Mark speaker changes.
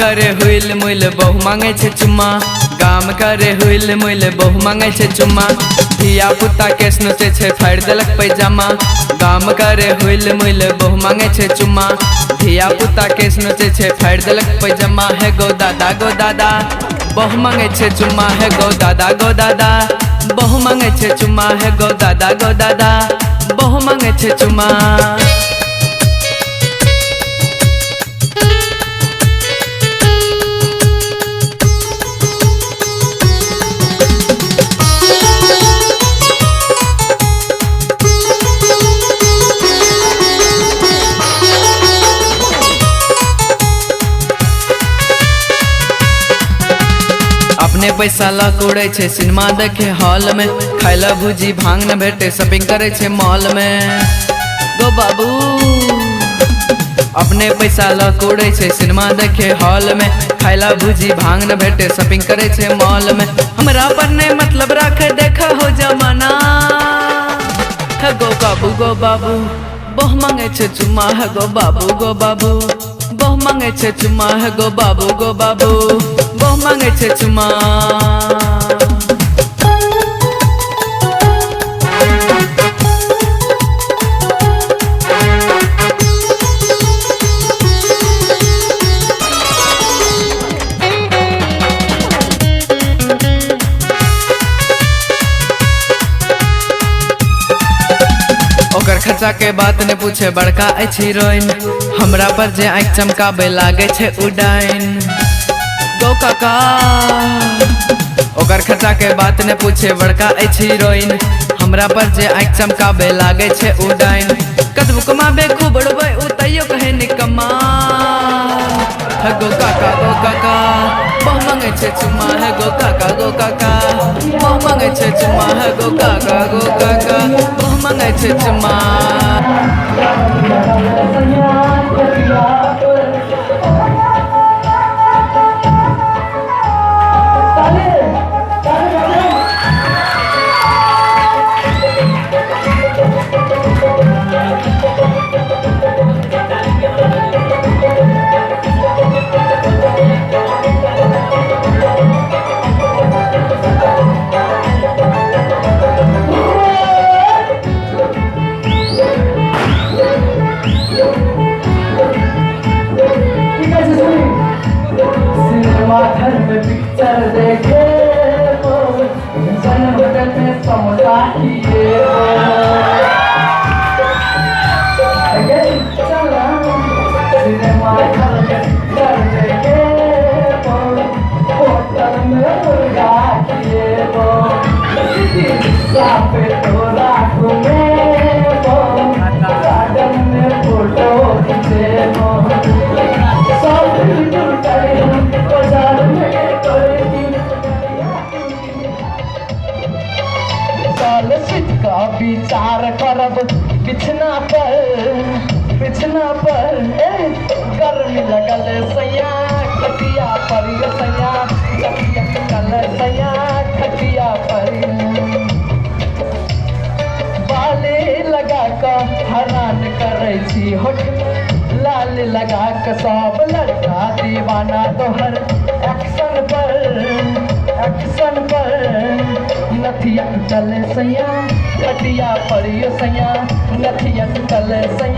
Speaker 1: करे हुइल मुइल बहु मांगे छे चुम्मा, काम करे हुइल मुइल बहु मांगे छे चुम्मा। धिया पुता केस नोचे छे फाड़ देलक पैजामा, काम करे हुइल मुइल बहु मांगे छे चुम्मा। धिया पुता केस नोचे छे फाड़ देलक पैजामा। हे गो दादा बहु मांगे छे चुम्मा। हे गो दादा बहु मांगे छे चुम्मा। हे गो दादा बहु मांगे छे चुम्मा। अपने पैसा लग उड़े छे सिनेमा देखे हॉल में, खाइला भूजी भांग न भेटे शॉपिंग करे छे मॉल में। गो बाबू अपने पैसा लग उड़े छे सिनेमा देखे हॉल में, खाइला भूजी भांग न भेटे शॉपिंग करे छे मॉल में। हमरा पर नहीं मतलब रखे देखा हो जमाना। है गो बाबू बहु मांगे छे चुम्मा। है गो बाबू बहु मांगे छे चुम्मा। है गो बाबू बहु मांगे छे चुम्मा। ओकर खर्चा के बात ने पूछे बड़का अछि हीरोइन, हमरा पर जे आँख चमकाबे लागे छे उडाइन। गो काका ओकर खर्चा के बात ने पूछे बड़का अछि हीरोइन, हमरा पर जे आँख चमकाबे लागे छे उडाइन। कतबो कमाबे खूब उड़बे उ तैयो कहे निकम्मा। है गो काका बहु मांगे छे चुम्मा। है गो काका बहु मांगे छे चुम्मा। है गो काका बहु मांगे छे चुम्मा।
Speaker 2: पिक्चर देखे होटल में समोसा किए सिनेमा घर में पिक्चर देखे होटल में मुर्गा किए पे तोरा घूमे गार्डन में फोटो खींचे का विचार करब बिछना पर गर्मी लगल सैया खटिया पर सैया खटिया पर बाले लगा कर हरान करे छी होठ लाल लगा कर सब लड़का दीवाना तोहर एक्शन पर नथिया चले सैया खटिया पर सैया नथिया चले सैया।